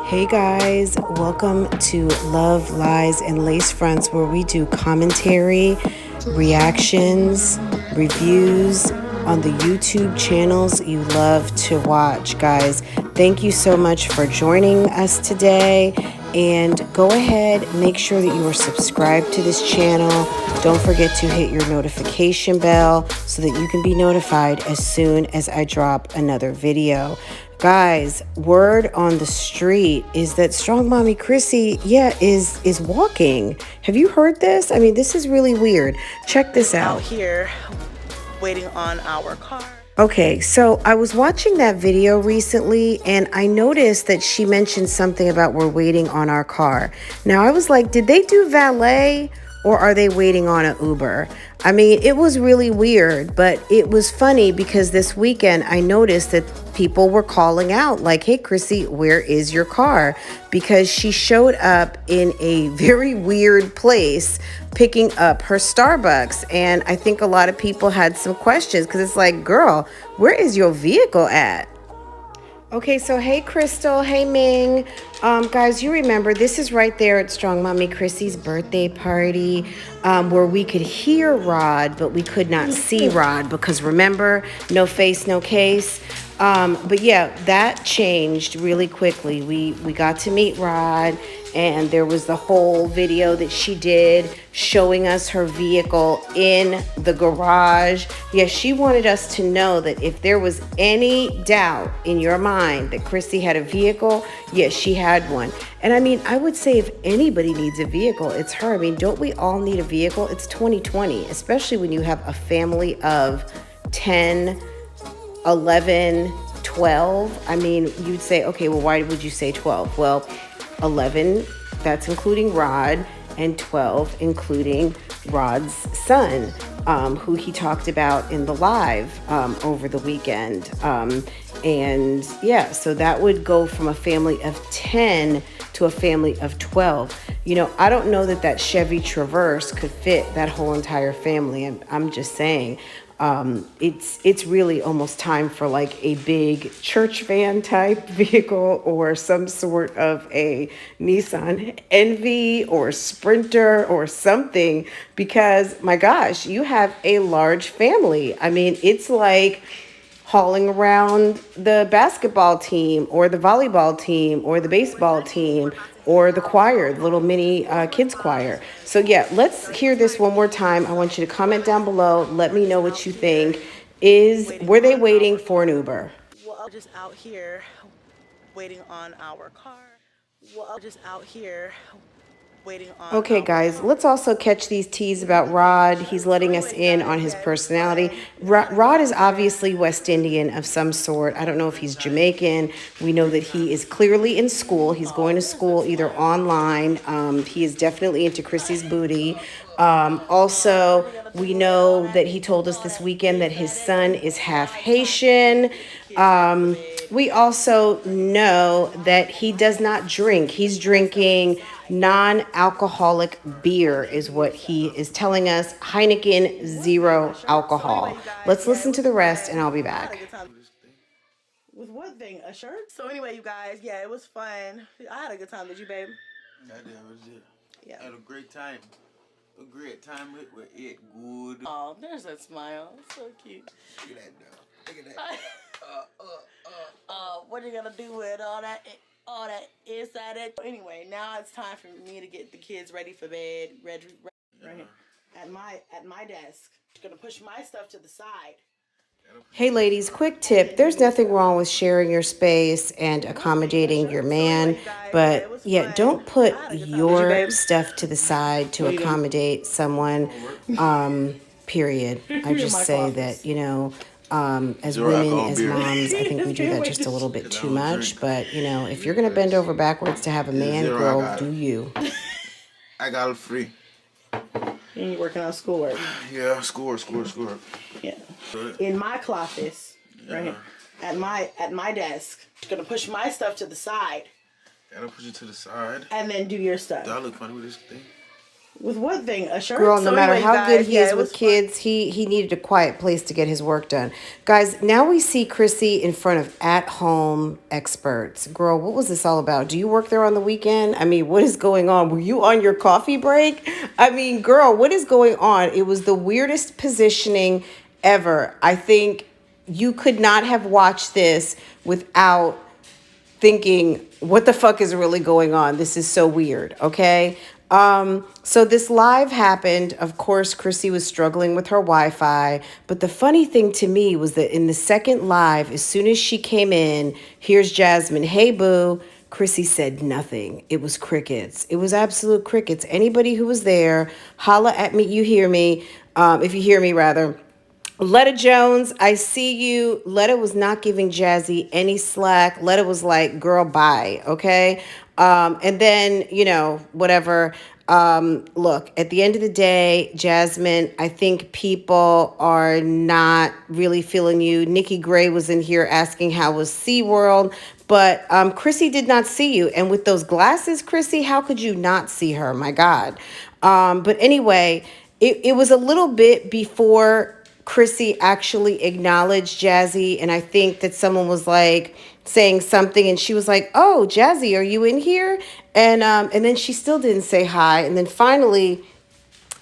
Hey guys, welcome to Love, Lies, and Lacefronts, where we do commentary, reactions, reviews on the YouTube channels you love to watch. Guys, thank you so much for joining us today. And go ahead, make sure that you are subscribed to this channel. Don't forget to hit your notification bell so that you can be notified as soon as I drop another video. Guys, word on the street is that StrongMommyChrissy, is walking. Have you heard this? I mean, this is really weird. Check this out. Out here waiting on our car. Okay, so I was watching that video recently and I noticed that she mentioned something about we're waiting on our car. Now I was like, did they do valet or are they waiting on an Uber? I mean, it was really weird, but it was funny because this weekend I noticed that people were calling out like, hey, Chrissy, where is your car? Because she showed up in a very weird place picking up her Starbucks. And I think a lot of people had some questions because it's like, girl, where is your vehicle at? Okay, so hey Crystal, hey Ming. Guys, you remember this is right there at StrongMommyChrissy's birthday party where we could hear Rod, but we could not see Rod because remember, no face, no case. But yeah, that changed really quickly. We got to meet Rod and there was the whole video that she did showing us her vehicle in the garage. Yeah, she wanted us to know that if there was any doubt in your mind that Chrissy had a vehicle, yes, she had one. And I mean, I would say if anybody needs a vehicle, it's her. I mean, don't we all need a vehicle? It's 2020, especially when you have a family of 10, 11, 12. I mean, you'd say, okay, well, why would you say 12? Well, 11, that's including Rod, and 12, including Rod's son, who he talked about in the live over the weekend. And yeah, so that would go from a family of 10 to a family of 12. You know, I don't know that that Chevy Traverse could fit that whole entire family. I'm just saying. It's really almost time for like a big church van type vehicle or some sort of a Nissan Envy or Sprinter or something, because my gosh, you have a large family. I mean, it's like hauling around the basketball team or the volleyball team or the baseball team or the choir, the little mini kids choir. So yeah, let's hear this one more time. I want you to comment down below. Let me know what you think. Were they waiting for an Uber? Well, just out here waiting on our car. Well, just out here waiting on. Okay, guys, let's also catch these teas about Rod. He's letting us in on his personality. Rod is obviously West Indian of some sort. I don't know if he's Jamaican. We know that he is clearly in school. He's going to school either online. He is definitely into Chrissy's booty. Also, we know that he told us this weekend that his son is half Haitian. We also know that he does not drink. He's drinking non-alcoholic beer is what he is telling us. Heineken, 0 alcohol. Let's listen to the rest and I'll be back. With what thing? A shirt? So anyway, you guys, yeah, it was fun. I had a good time. Did you, babe? I did. It was it. Yeah. I had a great time. A great time. We ate good. Oh, there's that smile. So cute. Look at that though. Look at that. What are you gonna do with all that inside it? Anyway, now it's time for me to get the kids ready for bed. Right here at my desk. I'm gonna push my stuff to the side. Hey ladies, quick tip. There's nothing wrong with sharing your space and accommodating your man, but yeah, don't put your stuff to the side to accommodate someone, period. I just say that, you know, as women, as moms, I think we do that just a little bit too much. But, you know, if you're going to bend over backwards to have a man, girl, do you. I got it free. And you're working on schoolwork. Yeah, schoolwork. Yeah. In my cloffice, right here, at my desk. I'm going to push my stuff to the side. Gotta push it to the side. And then do your stuff. Do I look funny with this thing? With what thing? A shirt? Girl, no So matter anyway, how good guys, he yeah, is it was with fun. kids, he needed a quiet place to get his work done. Guys, now we see Chrissy in front of at-home experts. Girl, what was this all about? Do you work there on the weekend? I mean, what is going on? Were you on your coffee break? I mean, girl, what is going on? It was the weirdest positioning ever. I think you could not have watched this without thinking, what the fuck is really going on? This is so weird, okay? So this live happened. Of course, Chrissy was struggling with her Wi-Fi. But the funny thing to me was that in the second live, as soon as she came in, here's Jasmine. Hey, boo. Chrissy said nothing. It was crickets. It was absolute crickets. Anybody who was there, holla at me. You hear me. If you hear me, rather. Letta Jones, I see you. Letta was not giving Jazzy any slack. Letta was like, girl, bye, okay? And then, you know, whatever. Look, at the end of the day, Jasmine, I think people are not really feeling you. Nikki Gray was in here asking how was SeaWorld, but Chrissy did not see you. And with those glasses, Chrissy, how could you not see her? My God. But anyway, it was a little bit before Chrissy actually acknowledged Jazzy, and I think that someone was like saying something, and she was like, "Oh, Jazzy, are you in here?" And then she still didn't say hi, and then finally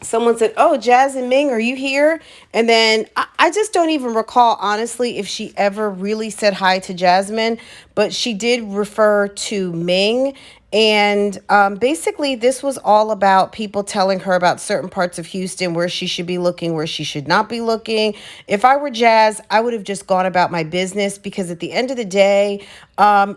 someone said, "Oh, Jazz and Ming, are you here?" And then I just don't even recall, honestly, if she ever really said hi to Jasmine, but she did refer to Ming. And basically, this was all about people telling her about certain parts of Houston, where she should be looking, where she should not be looking. If I were Jazz, I would have just gone about my business, because at the end of the day,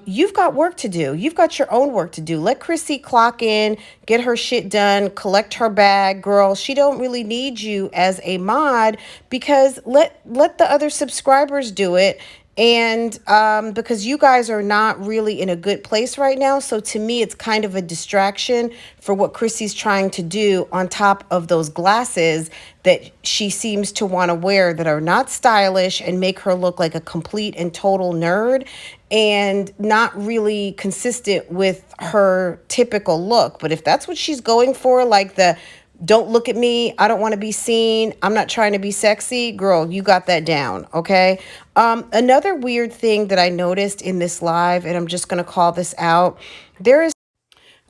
you've got work to do. You've got your own work to do. Let Chrissy clock in, get her shit done, collect her bag. Girl, she don't really need you as a mod, because let the other subscribers do it. And because you guys are not really in a good place right now. So to me, it's kind of a distraction for what Chrissy's trying to do, on top of those glasses that she seems to want to wear that are not stylish and make her look like a complete and total nerd, and not really consistent with her typical look. But if that's what she's going for, like the don't look at me, I don't want to be seen, I'm not trying to be sexy, girl, you got that down, okay? Another weird thing that I noticed in this live, and I'm just going to call this out, there is...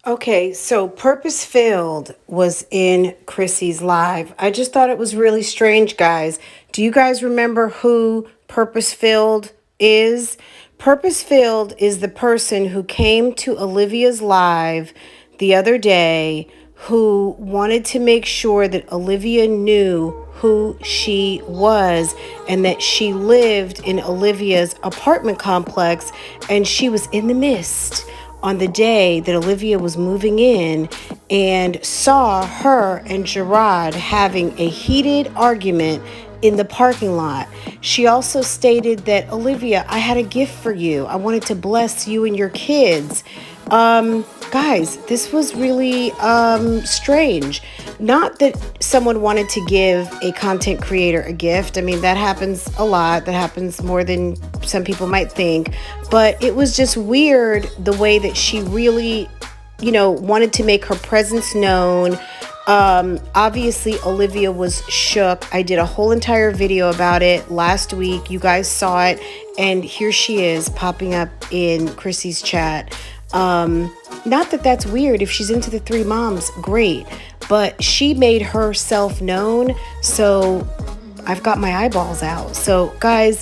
Okay, so Purpose Filled was in Chrissy's live. I just thought it was really strange, guys. Do you guys remember who Purpose Filled is? Purpose Filled is the person who came to Olivia's live the other day, who wanted to make sure that Olivia knew who she was, and that she lived in Olivia's apartment complex, and she was in the mist on the day that Olivia was moving in, and saw her and Gerard having a heated argument in the parking lot. She also stated that, Olivia, I had a gift for you. I wanted to bless you and your kids. Guys, this was really strange. Not that someone wanted to give a content creator a gift. I mean, that happens a lot. That happens more than some people might think. But it was just weird the way that she really, you know, wanted to make her presence known. Obviously, Olivia was shook. I did a whole entire video about it last week. You guys saw it. And here she is popping up in Chrissy's chat. Not that that's weird. If she's into the three moms, great. But she made herself known. So I've got my eyeballs out. So guys,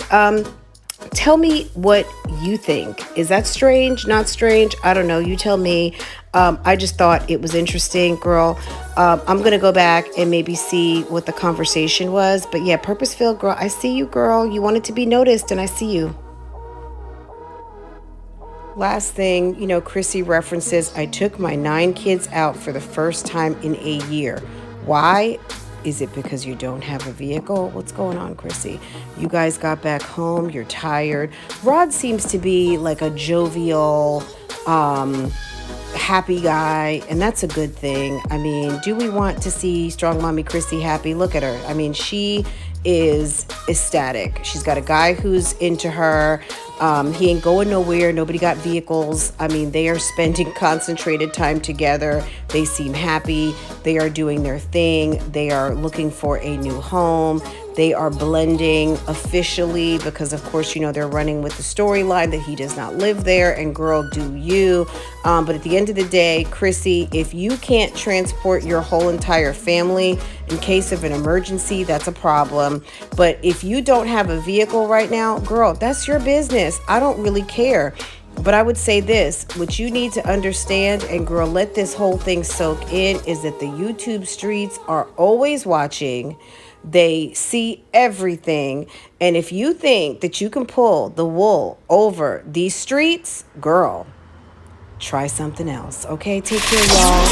tell me what you think. Is that strange? Not strange? I don't know. You tell me. I just thought it was interesting, girl. I'm going to go back and maybe see what the conversation was. But yeah, Purposeful, girl, I see you, girl. You wanted to be noticed, and I see you. Last thing, you know, Chrissy references, I took my 9 kids out for the first time in a year. Why? Is it because you don't have a vehicle? What's going on, Chrissy? You guys got back home. You're tired. Rod seems to be like a jovial, happy guy, and that's a good thing. I mean, do we want to see Strong Mommy Chrissy happy? Look at her. I mean, she is ecstatic. She's got a guy who's into her. He ain't going nowhere. Nobody got vehicles. I mean, they are spending concentrated time together. They seem happy. They are doing their thing. They are looking for a new home. They are blending officially because, of course, you know, they're running with the storyline that he does not live there, and girl, do you. But at the end of the day, Chrissy, if you can't transport your whole entire family in case of an emergency, that's a problem. But if you don't have a vehicle right now, girl, that's your business. I don't really care. But I would say this, what you need to understand, and girl, let this whole thing soak in, is that the YouTube streets are always watching. They see everything. And if you think that you can pull the wool over these streets, girl, try something else. Okay, take care, y'all.